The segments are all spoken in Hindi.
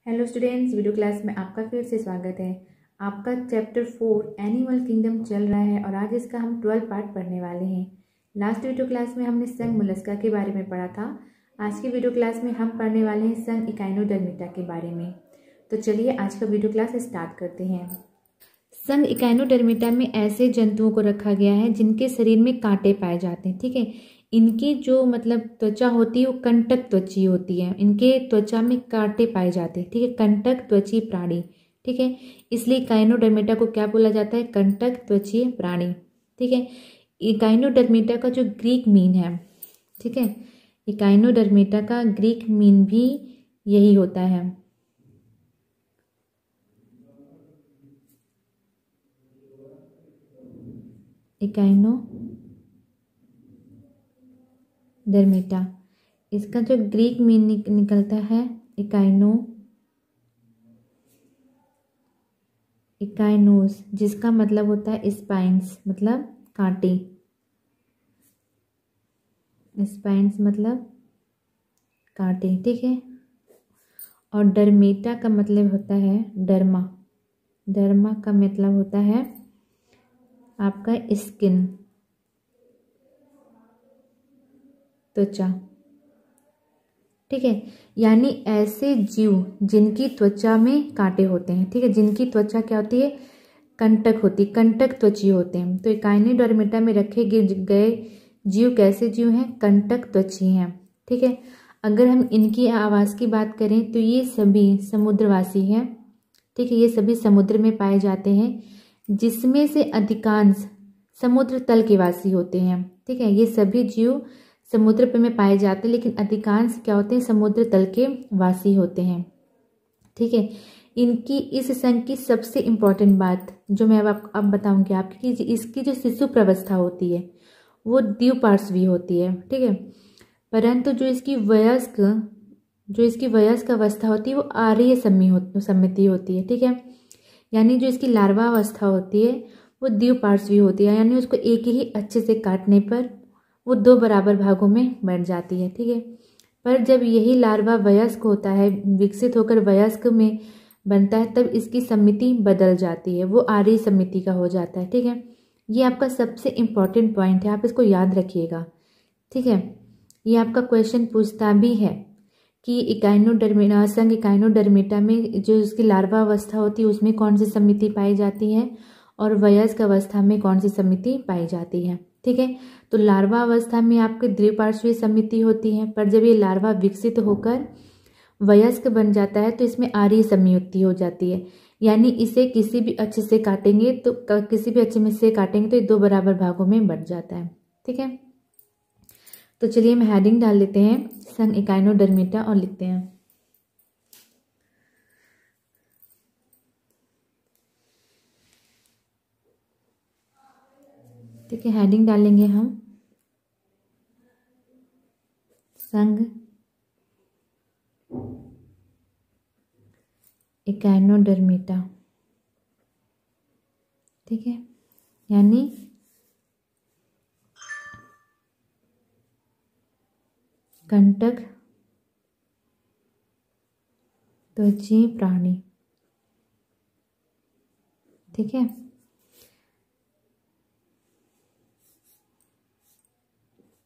हेलो स्टूडेंट्स, वीडियो क्लास में आपका फिर से स्वागत है। आपका चैप्टर 4 एनिमल किंगडम चल रहा है और आज इसका हम 12 पार्ट पढ़ने वाले हैं। लास्ट वीडियो क्लास में हमने संघ मोलस्का के बारे में पढ़ा था। आज की वीडियो क्लास में हम पढ़ने वाले हैं संघ इकाइनोडर्मिटा के बारे में। तो चलिए आज का वीडियो क्लास स्टार्ट करते हैं। संघ इकाइनोडर्मिटा में ऐसे जंतुओं को रखा गया है जिनके शरीर में कांटे पाए जाते हैं। ठीक है, इनकी जो त्वचा होती है वो कंटक त्वची होती है। इनके त्वचा में कांटे पाए जाते हैं। ठीक है, कंटक त्वची प्राणी। ठीक है, इसलिए इकाइनोडर्मिटा को क्या बोला जाता है? कंटक त्वची प्राणी। ठीक है, इकाइनोडर्मिटा का जो ग्रीक मीन है, ठीक है, इकाइनोडर्मिटा का ग्रीक मीन भी यही होता है। इकाइनोडर्मिटा, इसका जो ग्रीक मीन निकलता है इकाइनोस, जिसका मतलब होता है स्पाइन्स, मतलब कांटे। स्पाइन्स मतलब कांटे। ठीक है, और डर्मिटा का मतलब होता है डर्मा। डर्मा का मतलब होता है आपका स्किन, त्वचा। ठीक है, यानी ऐसे जीव जिनकी त्वचा में कांटे होते हैं। ठीक है, जिनकी त्वचा क्या होती है? कंटक होती, कंटक त्वची होते हैं। तो इकाइनोडर्मिटा में रखे गए जीव कैसे जीव हैं? कंटक त्वची हैं। ठीक है, अगर हम इनकी आवास की बात करें तो ये सभी समुद्रवासी हैं। ठीक है, ये सभी समुद्र में पाए जाते हैं, जिसमें से अधिकांश समुद्र तल के वासी होते हैं। ठीक है, ये सभी जीव समुद्र पे में पाए जाते हैं, लेकिन अधिकांश क्या होते हैं? समुद्र तल के वासी होते हैं। ठीक है, इनकी इस संघ की सबसे इम्पोर्टेंट बात जो मैं अब बताऊंगी आपकी, कि इसकी जो शिशु प्रवस्था होती है वो द्विपार्श्वी होती है। ठीक है, परंतु जो इसकी वयस्क अवस्था होती है वो आर्य सम्मिति होती है। ठीक है, यानी जो इसकी लार्वा अवस्था होती है वो द्विपार्श्वी होती है, यानी उसको एक ही अच्छे से काटने पर वो 2 बराबर भागों में बंट जाती है। ठीक है, पर जब यही लार्वा वयस्क होता है, विकसित होकर वयस्क में बनता है, तब इसकी समिति बदल जाती है, वो आर्य समिति का हो जाता है। ठीक है, ये आपका सबसे इम्पॉर्टेंट पॉइंट है, आप इसको याद रखिएगा। ठीक है, ये आपका क्वेश्चन पूछता भी है कि संघ इकाइनोडर्मिटा में जो इसकी लार्वा अवस्था होती है उसमें कौन सी समिति पाई जाती है और वयस्क अवस्था में कौन सी समिति पाई जाती है। ठीक है, तो लार्वा अवस्था में आपकी द्विपार्श्वीय समिति होती है, पर जब ये लार्वा विकसित होकर वयस्क बन जाता है तो इसमें आर्य संयुक्ति हो जाती है, यानी इसे किसी भी अच्छे से काटेंगे तो ये 2 बराबर भागों में बंट जाता है। ठीक है, तो चलिए हम हेडिंग डाल लेते हैं संघ इकाइनोडर्मिटा और लिखते हैं ठीक है, हेडिंग डालेंगे हम संघ इकाइनोडर्मिटा। ठीक है, यानी कंटक त्वची प्राणी। ठीक है,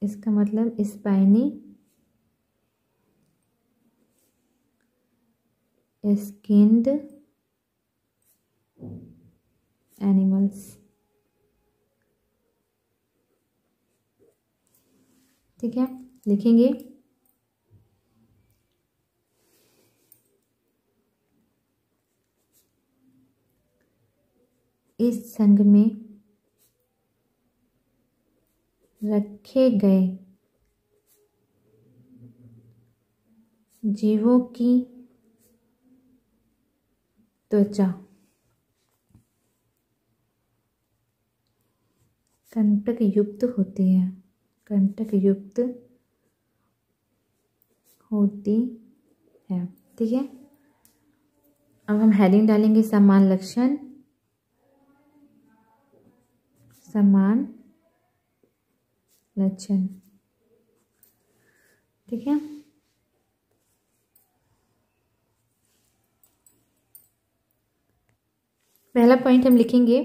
इसका मतलब स्पाइनी स्किन्ड एनिमल्स। ठीक है, लिखेंगे इस संघ में रखे गए जीवों की त्वचा कंटक युक्त होती है, कंटक युक्त होती है। ठीक है, अब हम हेडिंग डालेंगे समान लक्षण, समान लक्षण। ठीक है, पहला पॉइंट हम लिखेंगे,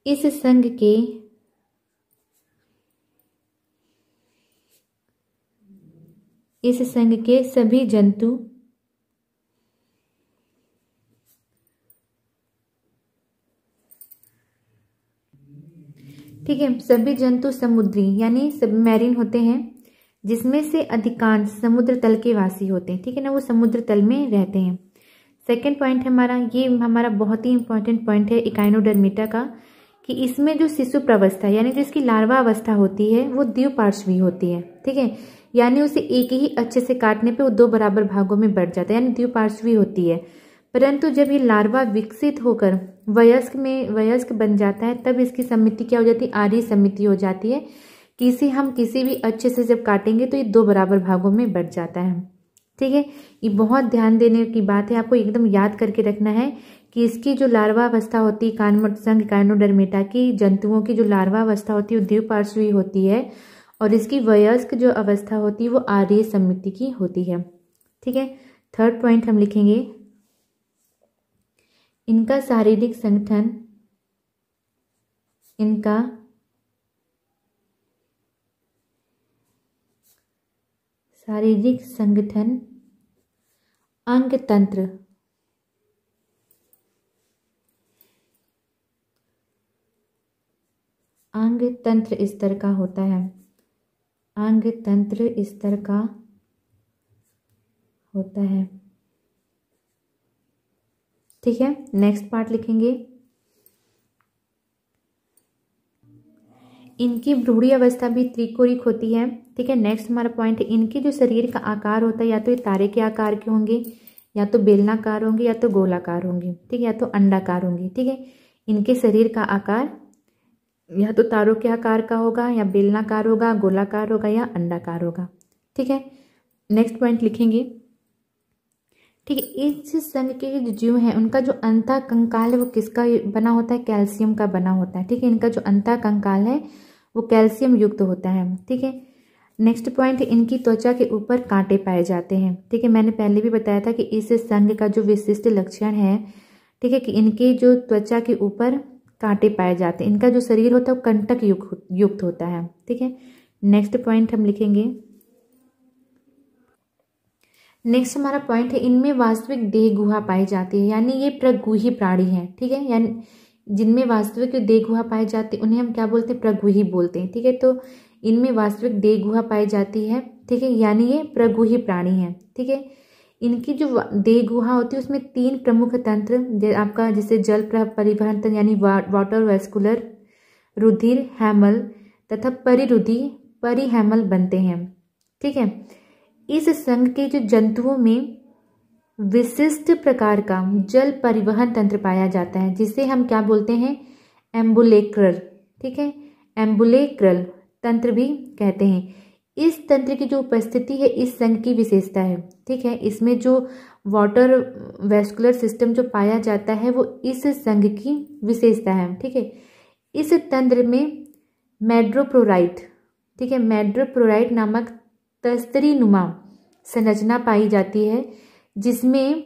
इस संघ के सभी जंतु ठीक है, सभी जंतु समुद्री यानी सबमरीन होते हैं, जिसमें से अधिकांश समुद्र तल के वासी होते हैं, ठीक है ना, वो समुद्र तल में रहते हैं। सेकंड पॉइंट हमारा, ये हमारा बहुत ही इंपॉर्टेंट पॉइंट है इकाइनोडर्मिटा का, कि इसमें जो शिशु प्रवस्था यानी जो इसकी लार्वा अवस्था होती है वो द्विपार्श्वी होती है, ठीक है, यानी उसे एक ही अच्छे से काटने पे वो दो बराबर भागों में बढ़ जाता है, यानी द्विपार्श्वी होती है। परंतु जब ये लार्वा विकसित होकर वयस्क बन जाता है, तब इसकी समिति क्या हो जाती है, आर्य समिति हो जाती है, कि इसे हम किसी भी अच्छे से जब काटेंगे तो ये दो बराबर भागों में बढ़ जाता है, ठीक है। ये बहुत ध्यान देने की बात है, आपको एकदम याद करके रखना है कि इसकी जो लार्वा अवस्था होती है संघ इकाइनोडर्मिटा की जंतुओं की जो लार्वा अवस्था होती है वो द्विपार्श्वी होती है, और इसकी वयस्क जो अवस्था होती है वो आर्य समिति की होती है, ठीक है। थर्ड पॉइंट हम लिखेंगे, इनका शारीरिक संगठन अंग तंत्र स्तर का होता है, अंग तंत्र स्तर का होता है, ठीक है। नेक्स्ट पार्ट लिखेंगे, इनकी भ्रूणी अवस्था भी त्रिकोणिक होती है, ठीक है। नेक्स्ट हमारा पॉइंट है, इनके जो शरीर का आकार होता है या तो ये तारे के आकार के होंगे, या तो बेलनाकार होंगे, या तो गोलाकार होंगे, ठीक है, या तो अंडाकार होंगे, ठीक है। इनके शरीर का आकार या तो तारों के आकार का होगा, या बेलनाकार होगा, गोलाकार होगा, या अंडाकार होगा, ठीक है। नेक्स्ट पॉइंट लिखेंगे, ठीक है, इस संघ के जो जीव हैं उनका जो अंतः कंकाल है वो किसका बना होता है, कैल्शियम का बना होता है, ठीक है। इनका जो अंतः कंकाल है वो कैल्शियम युक्त होता है, ठीक है। नेक्स्ट पॉइंट, इनकी त्वचा के ऊपर कांटे पाए जाते हैं, ठीक है। मैंने पहले भी बताया था कि इस संघ का जो विशिष्ट लक्षण है, ठीक है, कि इनके जो त्वचा के ऊपर कांटे पाए जाते हैं, इनका जो शरीर होता है वो कंटक युक्त होता है, ठीक है। नेक्स्ट पॉइंट हम लिखेंगे, नेक्स्ट हमारा पॉइंट है, इनमें वास्तविक देह गुहा पाई जाती है, यानी ये प्रगुही प्राणी है, ठीक है, यानी जिनमें वास्तविक देह गुहा पाई जाती है उन्हें हम क्या बोलते हैं, प्रगुही बोलते हैं, ठीक है। तो इनमें वास्तविक देह गुहा पाई जाती है, ठीक है, यानी ये प्रगुही प्राणी है, ठीक है। इनकी जो देह गुहा होती है उसमें तीन प्रमुख तंत्र आपका जैसे जल परिवहन तंत्र यानी वाटर वेस्कुलर, रुधिर हैमल तथा परिहैमल बनते हैं, ठीक है। इस संघ के जो जंतुओं में विशिष्ट प्रकार का जल परिवहन तंत्र पाया जाता है, जिसे हम क्या बोलते हैं, एम्बुलेक्रल, ठीक है, एम्बुलेक्रल तंत्र भी कहते हैं। इस तंत्र की जो उपस्थिति है इस संघ की विशेषता है, ठीक है। इसमें जो वाटर वेस्कुलर सिस्टम जो पाया जाता है वो इस संघ की विशेषता है, ठीक है। इस तंत्र में मैड्रोप्रोराइट, ठीक है, मैड्रोप्रोराइट नामक तस्तरी नुमा संरचना पाई जाती है, जिसमें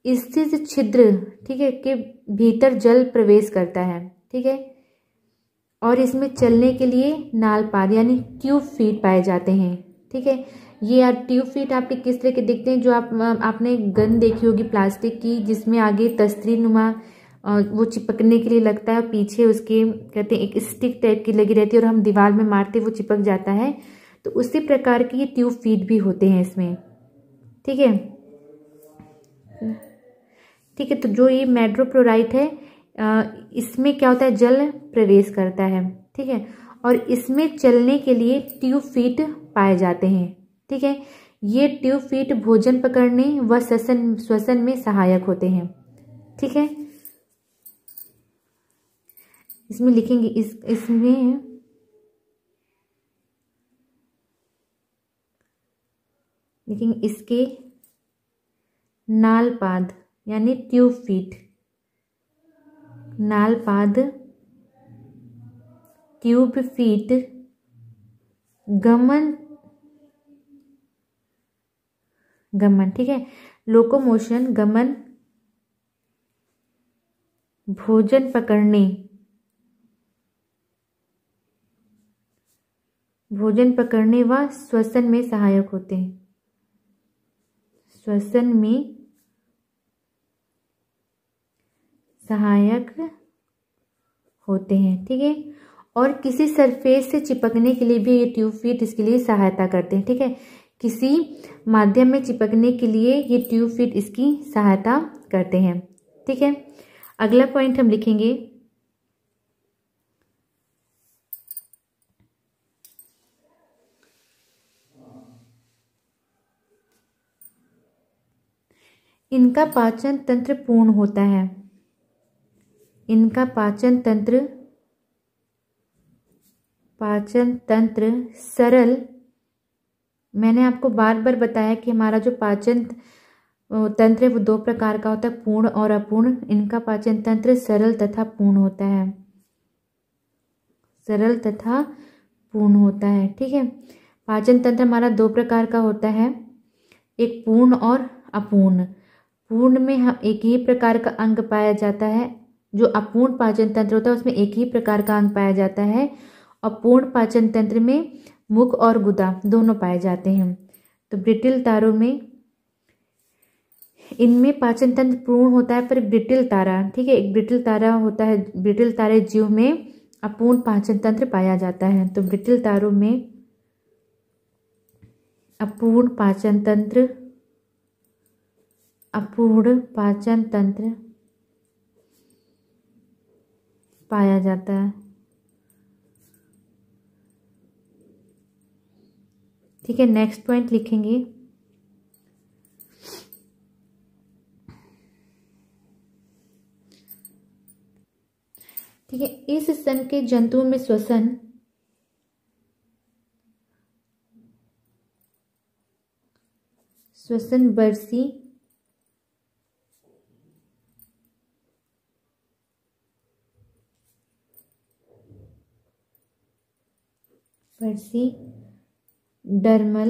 स्थित छिद्र, ठीक है, के भीतर जल प्रवेश करता है, ठीक है। और इसमें चलने के लिए नालपाद यानी ट्यूब फीट पाए जाते हैं, ठीक है। ये ट्यूब फीट आपके किस तरह के दिखते हैं, जो आपने गन देखी होगी प्लास्टिक की, जिसमें आगे तस्तरी नुमा वो चिपकने के लिए लगता है, पीछे उसके कहते हैं एक स्टिक टाइप की लगी रहती है, और हम दीवार में मारते वो चिपक जाता है, तो उसी प्रकार की ये ट्यूब फीट भी होते हैं इसमें, ठीक है, ठीक है। तो जो ये मैड्रोप्रोराइट है इसमें क्या होता है, जल प्रवेश करता है, ठीक है, और इसमें चलने के लिए ट्यूब फीट पाए जाते हैं, ठीक है। ये ट्यूब फीट भोजन पकड़ने व श्वसन में सहायक होते हैं, ठीक है। इसमें लिखेंगे इसमें लिखेंगे इसके नालपाद यानी ट्यूब फीट, नालपाद ट्यूब फीट गमन, ठीक है, लोकोमोशन गमन भोजन पकड़ने, भोजन पकड़ने व श्वसन में सहायक होते हैं, श्वसन में सहायक होते हैं। ठीक है, और किसी सरफेस से चिपकने के लिए भी ये ट्यूब फीट इसके लिए सहायता करते हैं। ठीक है, किसी माध्यम में चिपकने के लिए ये ट्यूब फीट इसकी सहायता करते हैं। ठीक है, अगला पॉइंट हम लिखेंगे, इनका पाचन तंत्र पूर्ण होता है, इनका पाचन तंत्र सरल, मैंने आपको बार बार बताया कि हमारा जो पाचन तंत्र है वो दो प्रकार का होता है, पूर्ण और अपूर्ण। इनका पाचन तंत्र सरल तथा पूर्ण होता है, सरल तथा पूर्ण होता है। ठीक है, पाचन तंत्र हमारा दो प्रकार का होता है, एक पूर्ण और अपूर्ण। पूर्ण में हम एक ही प्रकार का अंग पाया जाता है, जो अपूर्ण पाचन तंत्र होता है उसमें एक ही प्रकार का अंग पाया जाता है, और पूर्ण पाचन तंत्र में मुख और गुदा दोनों पाए जाते हैं। तो ब्रिटिल तारों में, इनमें पाचन तंत्र पूर्ण होता है, पर ब्रिटिल तारा, ठीक है, एक ब्रिटिल तारा होता है, ब्रिटिल तारे जीव में अपूर्ण पाचन तंत्र पाया जाता है। तो ब्रिटिल तारों में अपूर्ण पाचन तंत्र, अपूर्ण पाचन तंत्र पाया जाता है। ठीक है, नेक्स्ट पॉइंट लिखेंगे, ठीक है, इस स्तन के जंतुओं में श्वसन बरसी, डर्मल,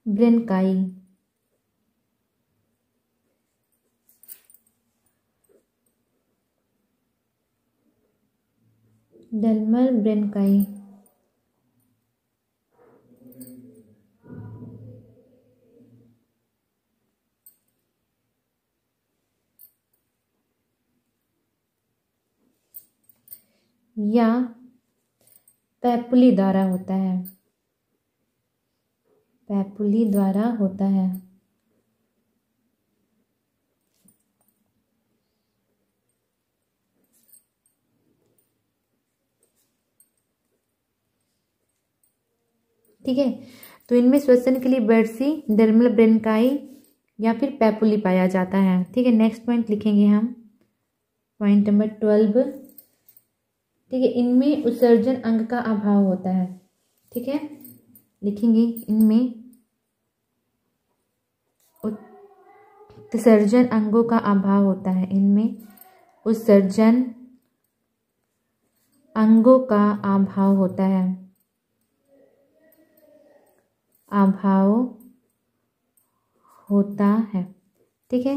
ब्रेनकाई, डर्मल ब्रेनकाई, या पैपुली द्वारा होता है, पैपुली द्वारा होता है। ठीक है, तो इनमें श्वसन के लिए बर्सी, डर्मल ब्रेनकाई या फिर पैपुली पाया जाता है। ठीक है, नेक्स्ट पॉइंट लिखेंगे हम, पॉइंट नंबर 12। ठीक है, इनमें उत्सर्जन अंग का अभाव होता है। ठीक है, लिखेंगे, इनमें उत्सर्जन अंगों का अभाव होता है, इनमें उत्सर्जन अंगों का अभाव होता है, अभाव होता है। ठीक है,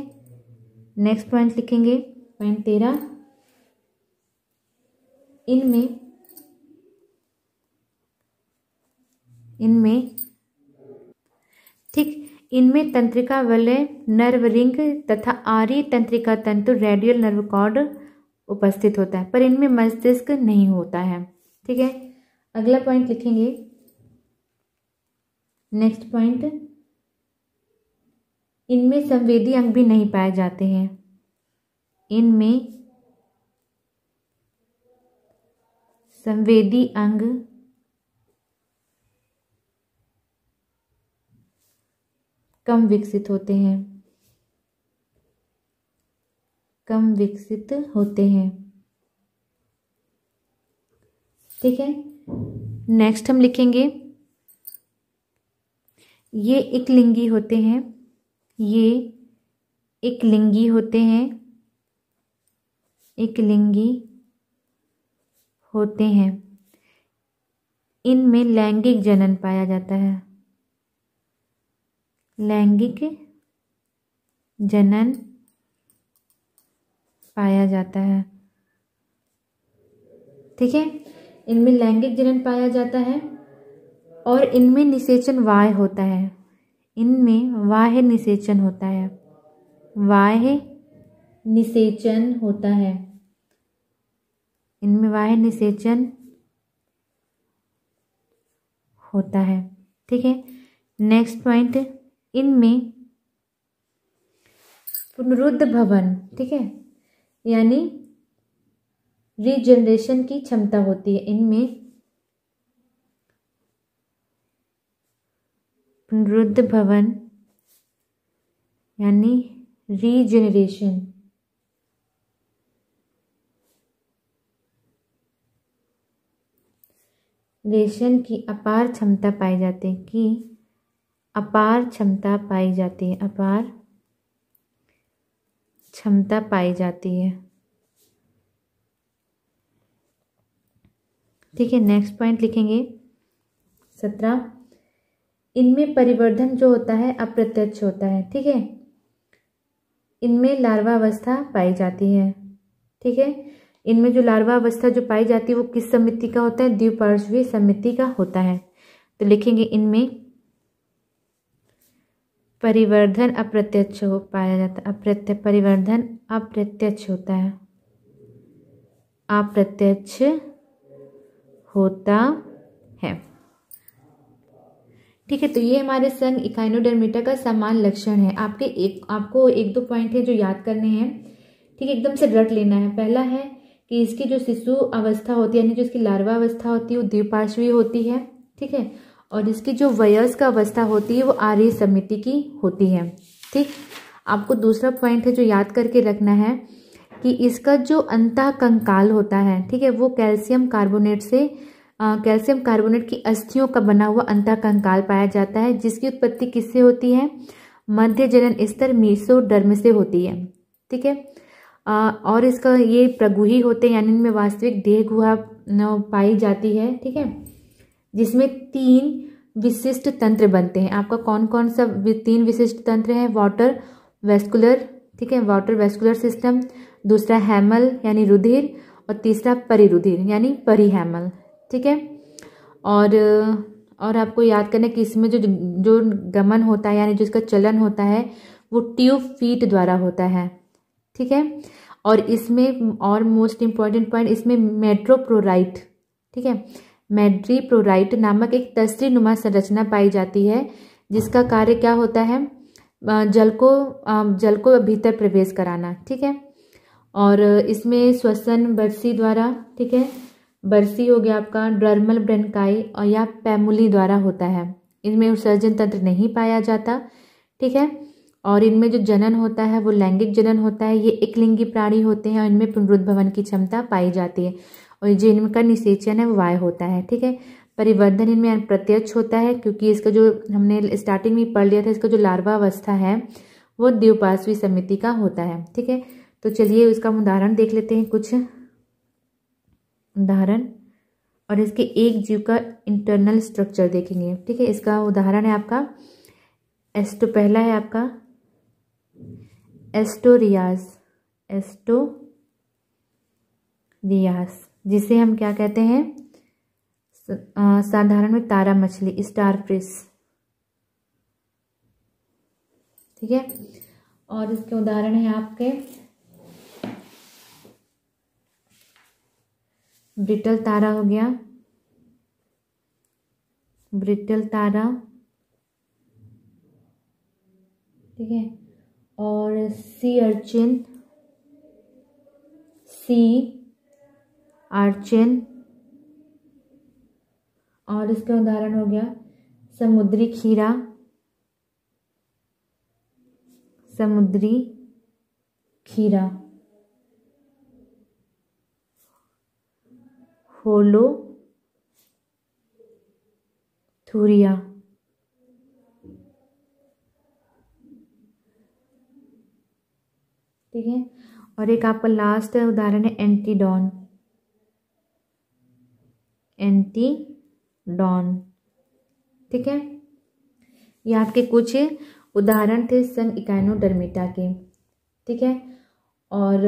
नेक्स्ट पॉइंट लिखेंगे, पॉइंट 13, इनमें तंत्रिका वलय, नर्व रिंग तथा आर्य तंत्रिका तंतु, रेडियल नर्व कॉर्ड उपस्थित होता है, पर इनमें मस्तिष्क नहीं होता है। ठीक है, अगला पॉइंट लिखेंगे, नेक्स्ट पॉइंट, इनमें संवेदी अंग भी नहीं पाए जाते हैं, इनमें संवेदी अंग कम विकसित होते हैं, कम विकसित होते हैं। ठीक है, नेक्स्ट हम लिखेंगे, ये एकलिंगी होते हैं, ये एकलिंगी होते हैं, एकलिंगी होते हैं। इनमें लैंगिक जनन पाया जाता है, लैंगिक जनन पाया जाता है। ठीक है, इनमें लैंगिक जनन पाया जाता है और इनमें निषेचन बाह्य होता है। इनमें बाह्य निषेचन होता है, बाह्य निषेचन होता है, इनमें बाह्य निषेचन होता है। ठीक है, नेक्स्ट पॉइंट, इनमें पुनरुद्ध भवन, ठीक है, यानी रीजनरेशन की क्षमता होती है। इनमें पुनरुद्ध भवन यानी रीजनरेशन की अपार क्षमता पाई जाती है, कि अपार क्षमता पाई जाती है, अपार क्षमता पाई जाती है। ठीक है, नेक्स्ट पॉइंट लिखेंगे 17, इनमें परिवर्धन जो होता है अप्रत्यक्ष होता है। ठीक है, इनमें लार्वावस्था पाई जाती है। ठीक है, इनमें जो लार्वावस्था जो पाई जाती है वो किस समिति का होता है? द्विपार्श्वीय समिति का होता है। तो लिखेंगे इनमें परिवर्धन अप्रत्यक्ष हो पाया जाता है, परिवर्धन अप्रत्यक्ष होता है, अप्रत्यक्ष होता है। ठीक है, तो ये हमारे संघ इकाइनोडर्मिटा का समान लक्षण है। आपको एक दो पॉइंट है जो याद करने हैं। ठीक है, एकदम से रट लेना है। पहला है कि इसकी जो शिशु अवस्था होती है यानी जो इसकी लार्वा अवस्था होती है वो द्विपार्श्वीय होती है। ठीक है, और इसकी जो वयस्क अवस्था होती है वो आर्य समिति की होती है। ठीक, आपको दूसरा पॉइंट है जो याद करके रखना है कि इसका जो अंतःकंकाल होता है, ठीक है, वो कैल्शियम कार्बोनेट की अस्थियों का बना हुआ अंतःकंकाल पाया जाता है, जिसकी उत्पत्ति किससे होती है? मध्य जनन स्तर मेसोडर्म से होती है। ठीक है, और इसका ये प्रगुही होते हैं यानी इनमें वास्तविक देह गुहा पाई जाती है। ठीक है, जिसमें 3 विशिष्ट तंत्र बनते हैं। आपका कौन कौन सा 3 विशिष्ट तंत्र हैं? वाटर वेस्कुलर, ठीक है, वाटर वेस्कुलर सिस्टम, दूसरा हैमल यानी रुधिर, और तीसरा परिरुधिर यानी परिहैमल। ठीक है, और आपको याद करना कि इसमें जो गमन होता है यानी जो इसका चलन होता है वो ट्यूब फीट द्वारा होता है। ठीक है, और इसमें और मोस्ट इम्पॉर्टेंट पॉइंट, इसमें मेट्रोप्रोराइट, ठीक है, मेड्रीप्रोराइट नामक एक तस्री नुमा संरचना पाई जाती है, जिसका कार्य क्या होता है? जल को भीतर प्रवेश कराना। ठीक है, और इसमें श्वसन बरसी द्वारा, ठीक है, बरसी हो गया आपका, डर्मल ब्रेनकाई और या पैमुली द्वारा होता है। इनमें उत्सर्जन तंत्र नहीं पाया जाता। ठीक है, और इनमें जो जनन होता है वो लैंगिक जनन होता है। ये एकलिंगी प्राणी होते हैं और इनमें पुनरुद्भवन की क्षमता पाई जाती है, और जो इनका निषेचन है वो वाय होता है। ठीक है, परिवर्धन इनमें अप्रत्यक्ष होता है क्योंकि इसका जो हमने स्टार्टिंग में पढ़ लिया था, इसका जो लार्वा अवस्था है वो द्विपार्श्वीय समिति का होता है। ठीक है, तो चलिए उसका उदाहरण देख लेते हैं, कुछ उदाहरण, और इसके एक जीव का इंटरनल स्ट्रक्चर देखेंगे। ठीक है, इसका उदाहरण है आपका पहला है आपका एस्टोरियास, जिसे हम क्या कहते हैं? साधारण में तारा मछली, स्टार फिश। ठीक है, और इसके उदाहरण है आपके ब्रिटल तारा हो गया, ब्रिटल तारा। ठीक है, और सी अर्चिन, और इसका उदाहरण हो गया समुद्री खीरा, होलोथूरिया। ठीक है, और एक आपका लास्ट उदाहरण है एंटीडॉन। ठीक है, ये आपके कुछ उदाहरण थे संघ इकाइनोडर्मिटा के, ठीक है। और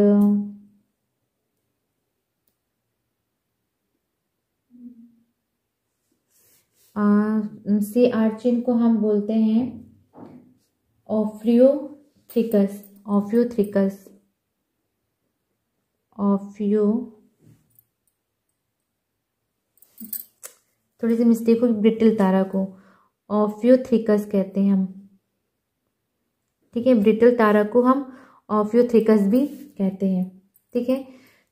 सी आर्चिन को हम बोलते हैं ऑफ्रियोथ्रिकस, ऑफ्रियोथ्रिकस, थोड़ी सी मिस्टेक हुई, ब्रिटल तारा को ऑफ्रियोथ्रिकस कहते हैं हम, ठीक है। ब्रिटल तारा को हम ऑफ्रियोथ्रिकस भी कहते हैं, ठीक है।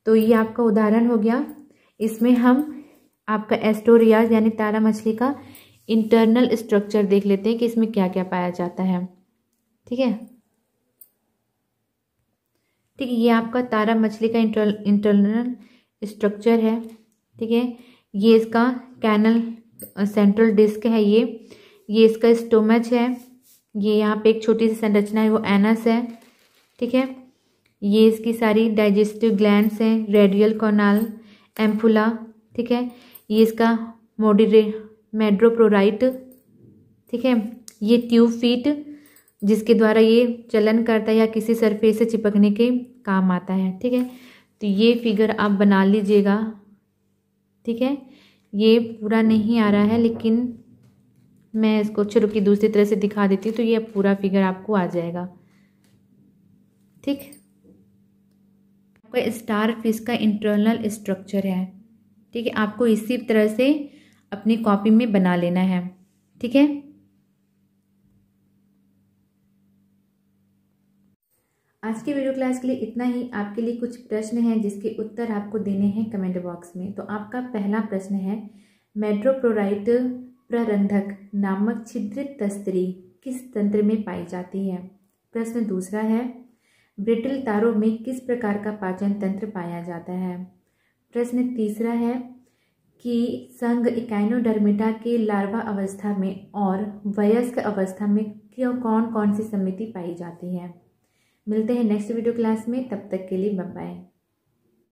तो ये आपका उदाहरण हो गया। इसमें हम आपका एस्टोरियाज यानी तारा मछली का इंटरनल स्ट्रक्चर देख लेते हैं कि इसमें क्या क्या पाया जाता है, ठीक है। ठीक है, ये आपका तारा मछली का इंटरनल स्ट्रक्चर है, ठीक है। ये इसका कैनल सेंट्रल डिस्क है, ये इसका स्टोमच है, ये यहाँ पे एक छोटी सी संरचना है वो एनस है, ठीक है। ये इसकी सारी डाइजेस्टिव ग्लैंड्स हैं, रेडियल कॉनाल, एम्फुला, ठीक है। ये इसका मेड्रोप्रोराइट, ठीक है। ये ट्यूब फीट जिसके द्वारा ये चलन करता है या किसी सरफेस से चिपकने के काम आता है, ठीक है। तो ये फिगर आप बना लीजिएगा, ठीक है। ये पूरा नहीं आ रहा है लेकिन मैं इसको चलो की दूसरी तरह से दिखा देती हूँ तो ये पूरा फिगर आपको आ जाएगा, ठीक। आपका स्टार फिश का इंटरनल स्ट्रक्चर है, ठीक है। आपको इसी तरह से अपनी कॉपी में बना लेना है, ठीक है। आज की वीडियो क्लास के लिए इतना ही। आपके लिए कुछ प्रश्न हैं जिसके उत्तर आपको देने हैं कमेंट बॉक्स में। तो आपका पहला प्रश्न है, मेड्रोप्रोराइट प्ररंधक नामक छिद्रित तस्तरी किस तंत्र में पाई जाती है। प्रश्न दूसरा है, ब्रिटल तारों में किस प्रकार का पाचन तंत्र पाया जाता है। प्रश्न तीसरा है कि संघ इकाइनोडर्मिटा के लार्वा अवस्था में और वयस्क अवस्था में कौन कौन सी समिति पाई जाती है। मिलते हैं नेक्स्ट वीडियो क्लास में, तब तक के लिए बाय बाय।